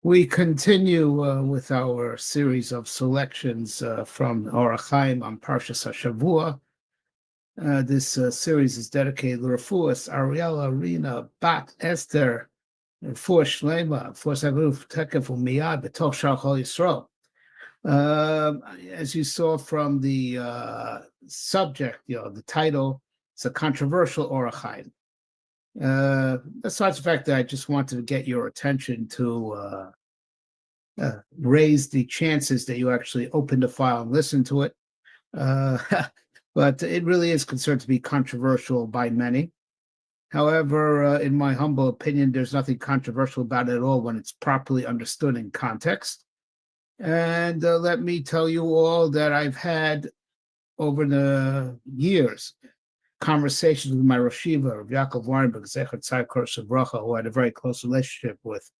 We continue with our series of selections from Ohr HaChaim on Parshas HaShavua. This series is dedicated to Lrefo, Ariella, Rina, Bat, Esther, and for Shlema, for Savuf, Tekef, Miyad, Betושח, Yisrael. As you saw from the subject, the title, it's a controversial Ohr HaChaim. Besides the fact that I just wanted to get your attention to raise the chances that you actually open the file and listen to it. But it really is considered to be controversial by many. However, in my humble opinion, there's nothing controversial about it at all when it's properly understood in context. And let me tell you all that I've had over the years conversations with my Rosh Yeshiva, Yaakov Weinberg, who I had a very close relationship with.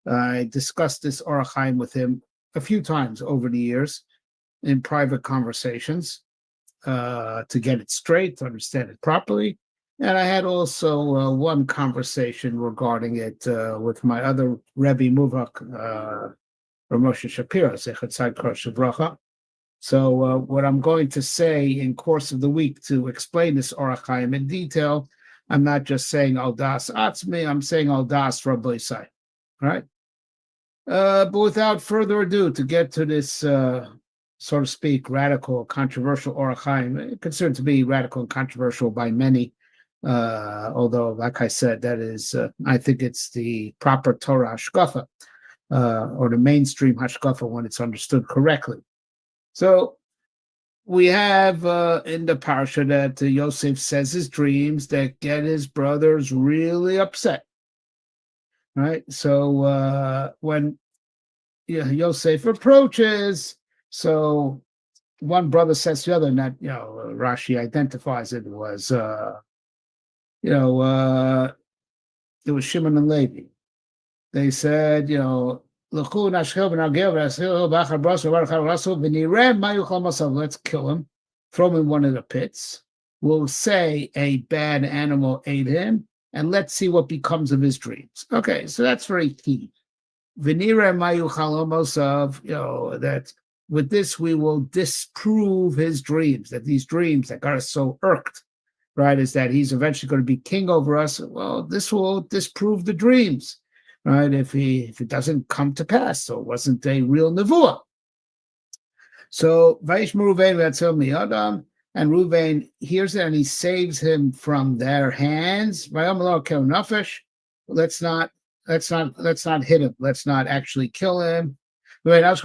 I discussed this Ohr HaChaim with him a few times over the years in private conversations to get it straight, to understand it properly. And I had also one conversation regarding it with my other Rebbe Muvak, Moshe Shapiro, So what I'm going to say in course of the week to explain this Ohr HaChaim in detail, I'm not just saying Al Das Atzmi, I'm saying Al Das Rabbi Sai. All right? But without further ado, to get to this, so to speak, radical, controversial Ohr HaChaim, considered to be radical and controversial by many, although, like I said, that is, I think it's the proper Torah hashkafa, or the mainstream hashkafa when it's understood correctly. So we have in the parsha that Yosef says his dreams that get his brothers really upset. Right? So when Yosef approaches, so one brother says to the other, and that Rashi identifies it was it was Shimon and Levi. They said, let's kill him, throw him in one of the pits. We'll say a bad animal ate him, and let's see what becomes of his dreams. Okay, so that's very key. That with this we will disprove his dreams, that these dreams that got us so irked, right, is that he's eventually going to be king over us. Well, this will disprove the dreams. Right, if it doesn't come to pass, so it wasn't a real nevuah. So Vayeshev Reuven and Reuven hears it and he saves him from their hands. Let's not hit him. Let's not actually kill him. Rather,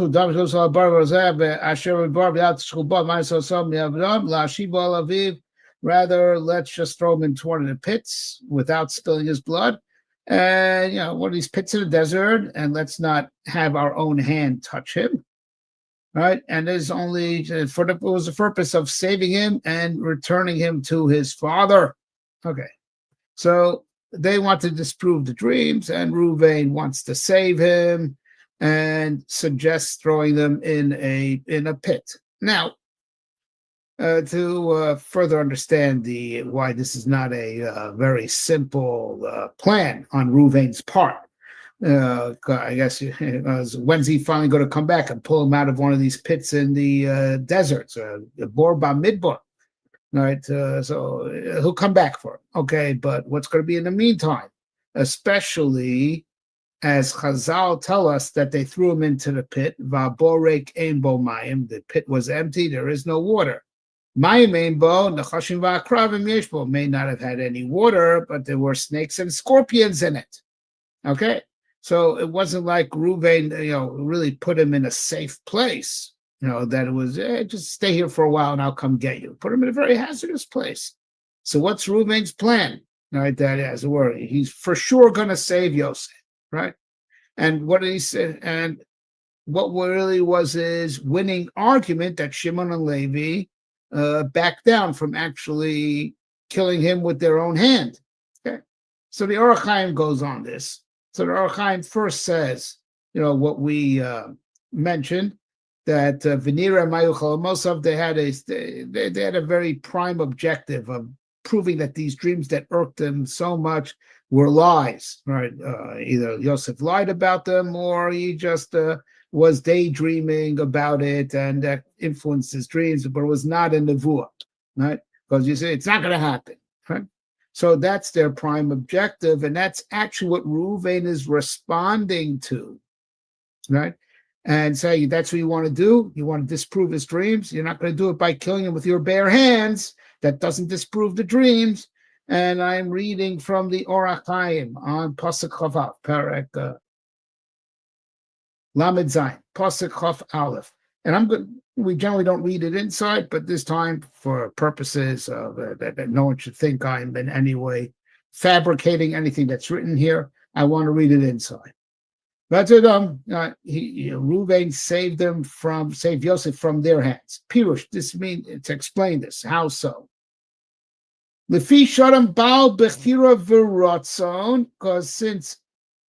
let's just throw him into one of the pits without spilling his blood. And one of these pits in the desert, and let's not have our own hand touch him, right? And there's only it was the purpose of saving him and returning him to his father. Okay, so they want to disprove the dreams, and Reuven wants to save him and suggests throwing them in a pit. Now, to further understand why this is not a very simple plan on Reuven's part. I guess when's he finally going to come back and pull him out of one of these pits in the deserts, Bor Bamidbar, right? So he'll come back for it. Okay, but what's going to be in the meantime? Especially as Chazal tell us that they threw him into the pit. Vaborek ein bo mayim. The pit was empty. There is no water. May not have had any water, but there were snakes and scorpions in it. Okay, so it wasn't like Reuven, really put him in a safe place. That it was just stay here for a while and I'll come get you. Put him in a very hazardous place. So what's Reuven's plan? Right, that as it were, he's for sure going to save Yosef, right? And what did he say? And what really was his winning argument that Shimon and Levi back down from actually killing him with their own hand. Okay, so the Ohr HaChaim goes on this. So the Ohr HaChaim first says, what we mentioned, that Venira Mayu Chalamosav, they had a very prime objective of proving that these dreams that irked them so much were lies, right? Either Yosef lied about them or he just was daydreaming about it and that influenced his dreams, but it was not a nevuah, right? Because you say it's not going to happen, right? So that's their prime objective, and that's actually what Reuven is responding to, right? And say, that's what you want to do? You want to disprove his dreams? You're not going to do it by killing him with your bare hands. That doesn't disprove the dreams. And I'm reading from the Ohr HaChaim on Pasuk Chavav, Perek Lamed Zayin, Pasuk Chav Aleph. And I'm good. We generally don't read it inside, but this time, for purposes of that no one should think I'm in any way fabricating anything that's written here, I want to read it inside. That's it. Reuven saved Yosef from their hands. Pirush, this means to explain this. How so? Lefi Shodam Baal Bechira V'Ratzon, because since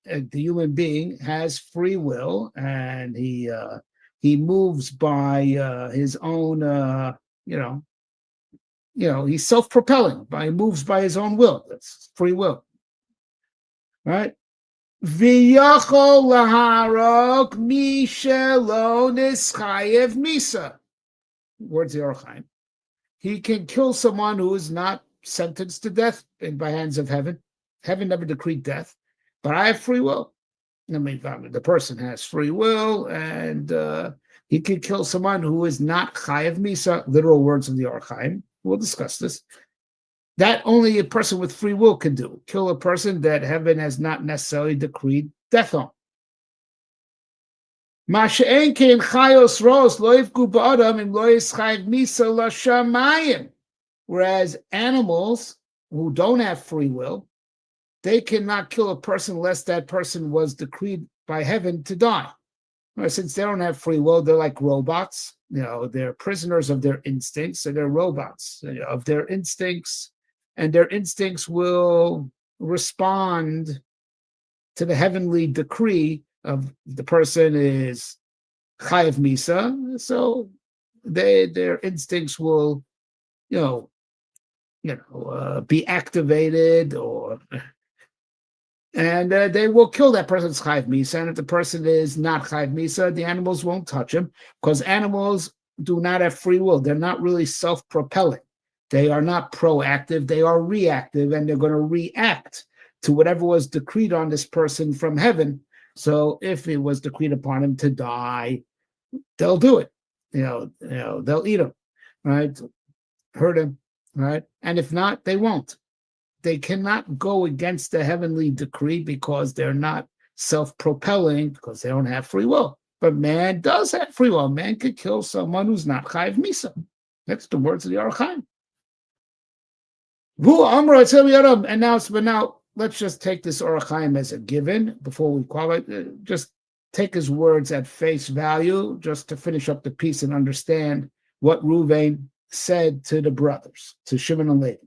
the human being has free will and he moves by his own, he's self-propelling. He moves by his own will. That's free will, right? V'yachol laharok mi shelo nischayev misa. Words of Ohr HaChaim. He can kill someone who is not sentenced to death by hands of heaven. Heaven never decreed death, but I have free will. I mean, the person has free will, and he can kill someone who is not chayev misa. Literal words of the Ohr HaChaim. We'll discuss this. That only a person with free will can do. Kill a person that heaven has not necessarily decreed death on. Whereas animals who don't have free will, they cannot kill a person unless that person was decreed by heaven to die. Since they don't have free will, they're like robots. They're prisoners of their instincts, so they're robots of their instincts. And their instincts will respond to the heavenly decree of the person is chayev misa, so their instincts will, be activated, and they will kill that person's chayev misa. And if the person is not chayev misa, the animals won't touch him, because animals do not have free will. They're not really self-propelling. They are not proactive, they are reactive, and they're going to react to whatever was decreed on this person from heaven. So if it was decreed upon him to die, they'll do it. They'll eat him, right? Hurt him, right? And if not, they won't. They cannot go against the heavenly decree because they're not self-propelling, because they don't have free will. But man does have free will. Man could kill someone who's not chayev misa. That's the words of the Ohr HaChaim. And now let's just take this Ohr HaChaim as a given before we qualify. Just take his words at face value, just to finish up the piece and understand what Reuven said to the brothers, to Shimon and Levi.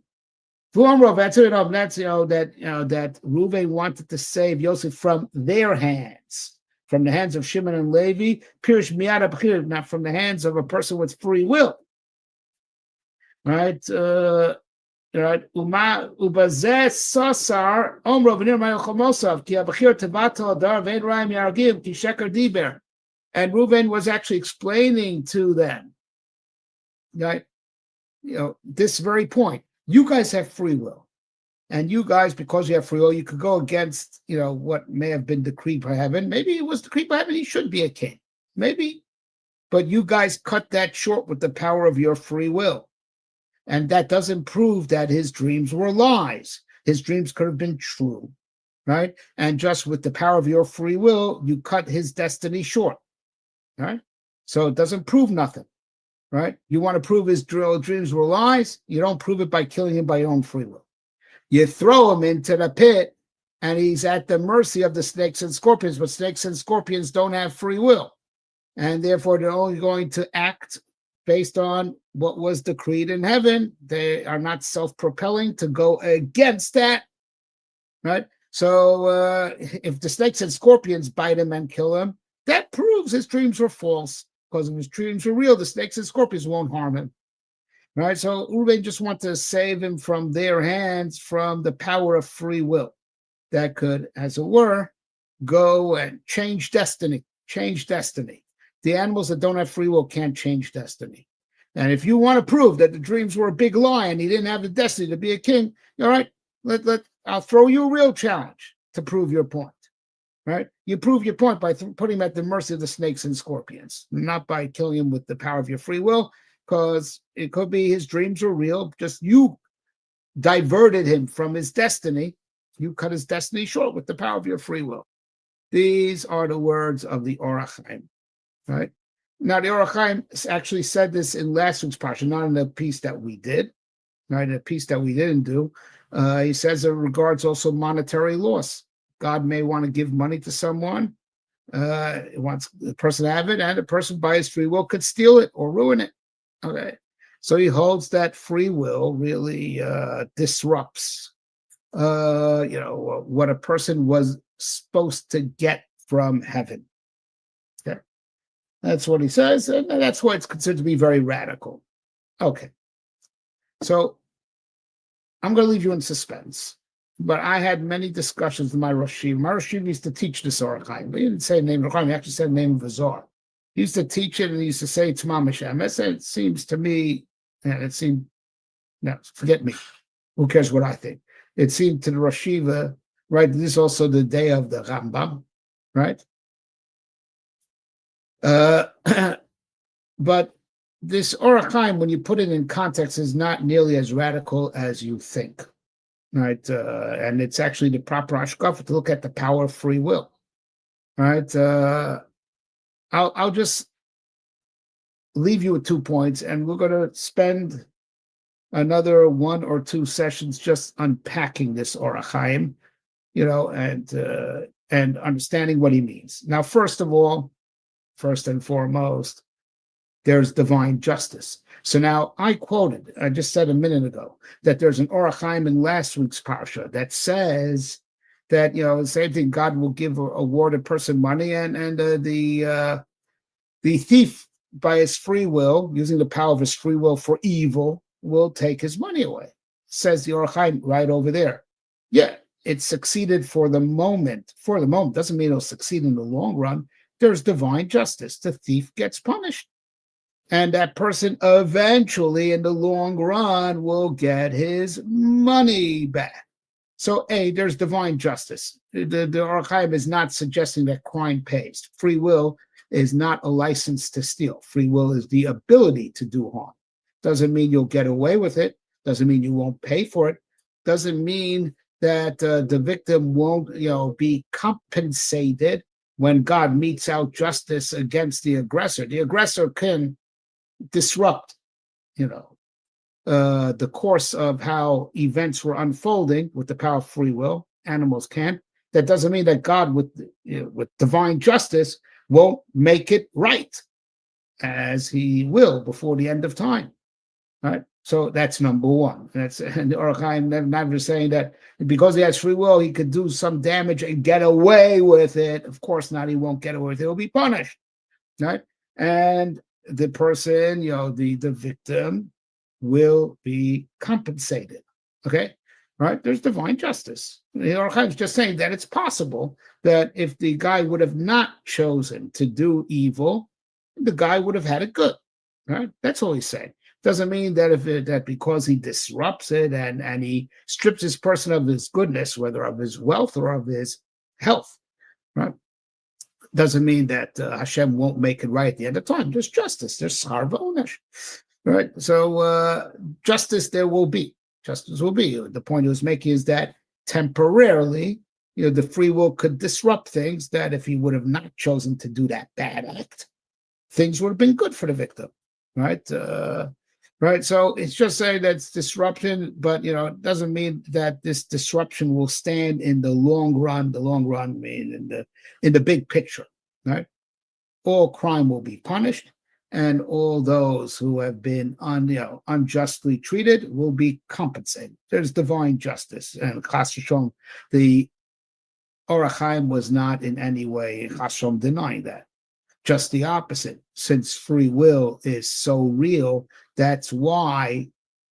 That's that Reuven wanted to save Yosef from their hands, from the hands of Shimon and Levi, Pirish miyad b'chir, not from the hands of a person with free will, right? Right. Ubazeh sasar omro v'nir ma'il chomosav ki abachir tevatal adar ve'en ra'im yargim ki sheker diber. And Reuven was actually explaining to them, right? This very point. You guys have free will, and you guys, because you have free will, you could go against, what may have been decreed by heaven. Maybe it was decreed by heaven. He should be a king, maybe, but you guys cut that short with the power of your free will. And that doesn't prove that his dreams were lies. His dreams could have been true, right? And just with the power of your free will, you cut his destiny short, right? So it doesn't prove nothing, right? You want to prove his dreams were lies? You don't prove it by killing him by your own free will. You throw him into the pit, and he's at the mercy of the snakes and scorpions, but snakes and scorpions don't have free will. And therefore, they're only going to act based on what was decreed in heaven. They are not self-propelling to go against that, right? So if the snakes and scorpions bite him and kill him, that proves his dreams were false, because if his dreams were real, the snakes and scorpions won't harm him, right? So Reuven just wants to save him from their hands, from the power of free will. that could, as it were, go and change destiny. The animals that don't have free will can't change destiny. And if you want to prove that the dreams were a big lie and he didn't have the destiny to be a king, all right, I'll throw you a real challenge to prove your point. Right? You prove your point by putting him at the mercy of the snakes and scorpions, not by killing him with the power of your free will, because it could be his dreams were real. Just you diverted him from his destiny. You cut his destiny short with the power of your free will. These are the words of the Ohr HaChaim. Right? Now, the Ohr HaChaim actually said this in last week's Parsha, not in the piece that we did, right? In the piece that we didn't do. He says it regards also monetary loss. God may want to give money to someone, wants the person to have it, and the person by his free will could steal it or ruin it. Okay, so he holds that free will really disrupts, what a person was supposed to get from heaven. Okay, that's what he says, and that's why it's considered to be very radical. Okay, so I'm going to leave you in suspense. But I had many discussions with my Rosh Yeshiva. My Rosh Yeshiva used to teach this Ohr HaChaim, but he didn't say the name of the HaChaim, he actually said the name of the Zohar. He used to teach it, and he used to say T'mam Hashem. I said, it seems to me, no, forget me. Who cares what I think? It seemed to the Rosh Yeshiva, right, this is also the day of the Rambam, right? But this Ohr HaChaim, when you put it in context, is not nearly as radical as you think. Right, and it's actually the proper hashkafa to look at the power of free will. Right, I'll just leave you with 2 points, and we're going to spend another 1 or 2 sessions just unpacking this Ohr HaChaim, and understanding what he means. Now, first and foremost, there's divine justice. So now I just said a minute ago, that there's an Ohr HaChaim in last week's Parsha that says that, the same thing, God will award a person money, and the thief by his free will, using the power of his free will for evil, will take his money away. Says the Ohr HaChaim right over there. Yeah, it succeeded for the moment. For the moment doesn't mean it'll succeed in the long run. There's divine justice. The thief gets punished. And that person eventually, in the long run, will get his money back. So, there's divine justice. The Ohr HaChaim is not suggesting that crime pays. Free will is not a license to steal. Free will is the ability to do harm. Doesn't mean you'll get away with it. Doesn't mean you won't pay for it. Doesn't mean that the victim won't, be compensated when God metes out justice against the aggressor. The aggressor can disrupt, the course of how events were unfolding with the power of free will. Animals can't. That doesn't mean that God, with divine justice, won't make it right, as he will before the end of time. Right? So that's number one. And the Ohr HaChaim never saying that because he has free will, he could do some damage and get away with it. Of course not. He won't get away with it. He'll be punished. Right? And the person, the victim, will be compensated. Okay? Right? There's divine justice. The Ohr HaChaim is just saying that it's possible that if the guy would have not chosen to do evil, the guy would have had it good. Right? That's all he's saying. Doesn't mean that that because he disrupts it and he strips his person of his goodness, whether of his wealth or of his health, right? Doesn't mean that Hashem won't make it right at the end of time. There's justice. There's schar v'onesh, right? So justice there will be. Justice will be. The point he was making is that temporarily, the free will could disrupt things that if he would have not chosen to do that bad act, things would have been good for the victim, right? Right, so it's just saying that it's disruption, but it doesn't mean that this disruption will stand in the long run. The long run mean in the big picture, right? All crime will be punished, and all those who have been unjustly treated will be compensated. There's divine justice, and Chas V'Shalom, the Ohr HaChaim was not in any way Chas V'Shalom denying that. Just the opposite. Since free will is so real, that's why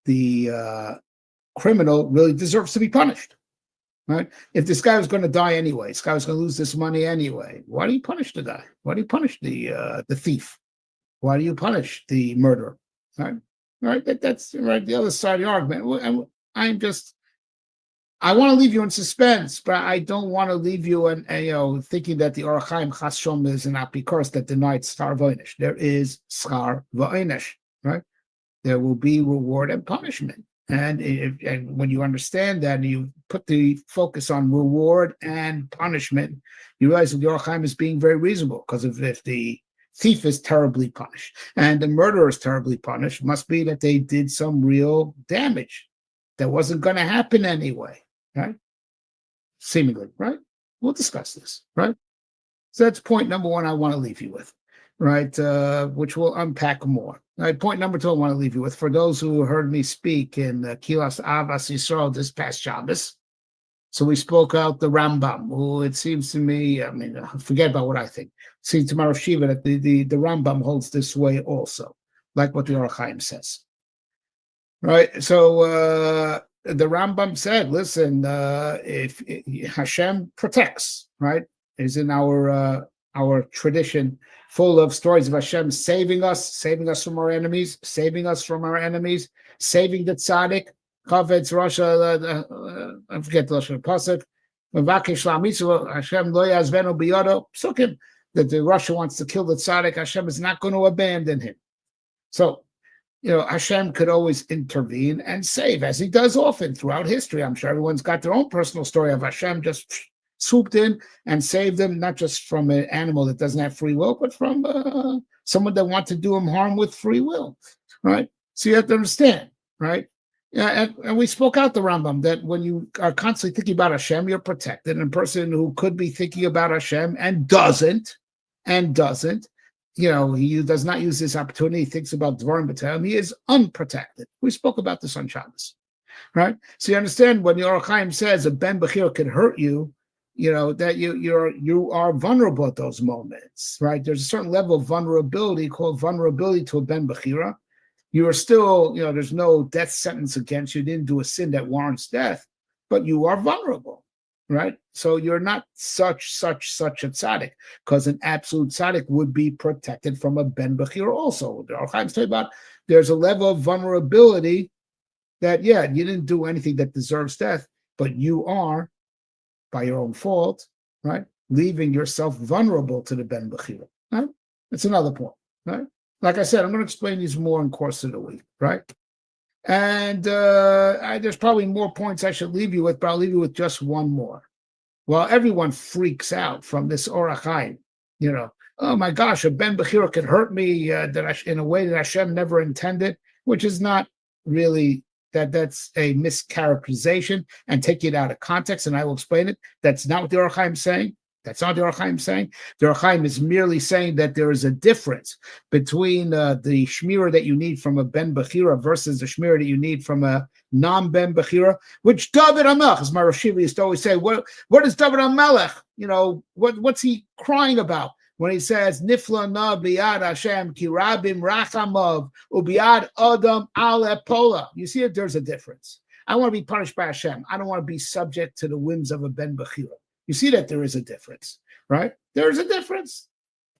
the criminal really deserves to be punished. right? If this guy was going to die anyway, this guy was going to lose this money anyway, why do you punish the guy? Why do you punish the thief? Why do you punish the murderer? Right? That's right. The other side of the argument. I want to leave you in suspense, but I don't want to leave you thinking that the Ohr HaChaim Chas Shalom is an apikurs that denied schar v'onesh. There is schar v'onesh, right? There will be reward and punishment. And when you understand that and you put the focus on reward and punishment, you realize that the Ohr HaChaim is being very reasonable, because if the thief is terribly punished and the murderer is terribly punished, must be that they did some real damage that wasn't going to happen anyway, right? Seemingly, right? We'll discuss this, right? So that's point number one I want to leave you with, right? Which we'll unpack more. Right, point number two I want to leave you with, for those who heard me speak in Kilas Avas Yisrael this past Shabbos. So we spoke out the Rambam, who it seems to me, forget about what I think. It seems to my Rosh Yeshiva that the Rambam holds this way also, like what the Ohr HaChaim says. Right, so the Rambam said, listen, if Hashem protects, right, is in our tradition, full of stories of Hashem saving us from our enemies, saving the tzaddik, Chavetz Rasha, I forget the Lashon Pasuk, Mevakesh La'amitzvah, Hashem lo yazvenu biyado, psukim, that the Russia wants to kill the tzaddik, Hashem is not going to abandon him. So, Hashem could always intervene and save, as he does often throughout history. I'm sure everyone's got their own personal story of Hashem just swooped in and saved them, not just from an animal that doesn't have free will, but from someone that wants to do him harm with free will, right? So you have to understand, right? And we spoke out the Rambam that when you are constantly thinking about Hashem, you're protected. And a person who could be thinking about Hashem and doesn't, he does not use this opportunity, he thinks about Dvarim B'Tayim, he is unprotected. We spoke about this on Shabbos, right? So you understand when the Ohr HaChaim says a Ben Bechira could hurt you, that you are vulnerable at those moments, right? There's a certain level of vulnerability called vulnerability to a Ben Bechira. You are still, there's no death sentence against you. You didn't do a sin that warrants death, but you are vulnerable, right? So you're not such a tzaddik, because an absolute tzaddik would be protected from a Ben Bechira also. The Ohr HaChaim's talking about there's a level of vulnerability that, you didn't do anything that deserves death, but you are, by your own fault, right, leaving yourself vulnerable to the Ben Bechira, right? That's another point, right? Like I said, I'm going to explain these more in the course of the week, right? And there's probably more points I should leave you with, but I'll leave you with just one more. Well, everyone freaks out from this Ohr HaChaim, oh my gosh, a Ben Bechira could hurt me in a way that Hashem never intended, which is not really, that's a mischaracterization and take it out of context, and I will explain it. That's not what the Ohr HaChaim is saying. That's not the Ohr HaChaim saying. The Ohr HaChaim is merely saying that there is a difference between the shmira that you need from a Ben Bechira versus the shmira that you need from a non-Ben Bechira, which David HaMelech, as my Rosh Yeshiva used to always say, what is David HaMelech? What's he crying about when he says, Nifla na biyad Hashem ki rabim rachamav ubiyad adam ale pola? You see that there's a difference. I want to be punished by Hashem. I don't want to be subject to the whims of a Ben Bechira. You see that there is a difference, right? There is a difference.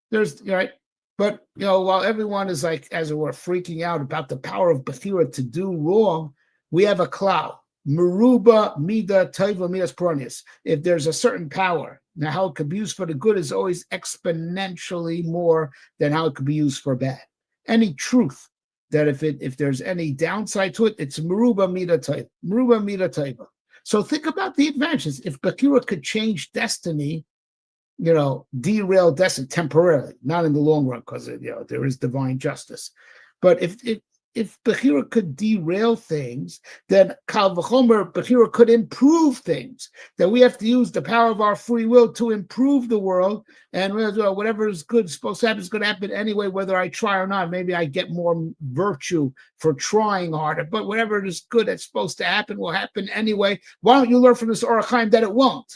There's, right? But, while everyone is like, as it were, freaking out about the power of Bechira to do wrong, we have a cloud. Meruba mida taiva midas pronius. If there's a certain power, now how it could be used for the good is always exponentially more than how it could be used for bad. Any truth that if there's any downside to it, it's meruba mida taiva. Meruba mida taiva. So think about the advantages. If Bechira could change destiny, derail destiny temporarily, not in the long run, because there is divine justice. But if Bechira could derail things, then Kal V'chomer, Bechira could improve things. That we have to use the power of our free will to improve the world, and whatever is good supposed to happen is going to happen anyway, whether I try or not. Maybe I get more virtue for trying harder, but whatever is good that's supposed to happen will happen anyway. Why don't you learn from this Ohr HaChaim that it won't?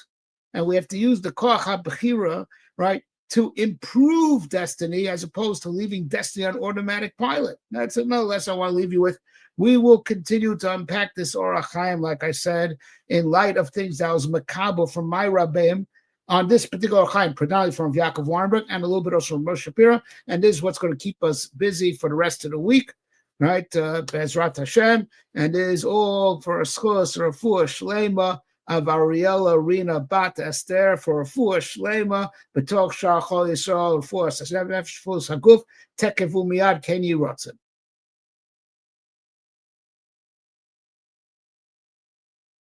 And we have to use the Koach HaBechira, right, to improve destiny as opposed to leaving destiny on automatic pilot. That's another lesson I want to leave you with. We will continue to unpack this Ohr HaChaim, like I said, in light of things that was makabel from my Rabbeim on this particular Ohr HaChaim, predominantly from Yaakov Weinberg and a little bit also from Moshe Shapira. And this is what's going to keep us busy for the rest of the week, right? Bezrat Hashem. And it is all for a schos, lרפו shlema of Ariella, Rina, Bat, Aster, for Refuah Shlema, בתושח, Chol Yisrael, Refuah Hashem, Nefesh, Fus Haguf, Tekevu Miyad, Ken Yiratzon.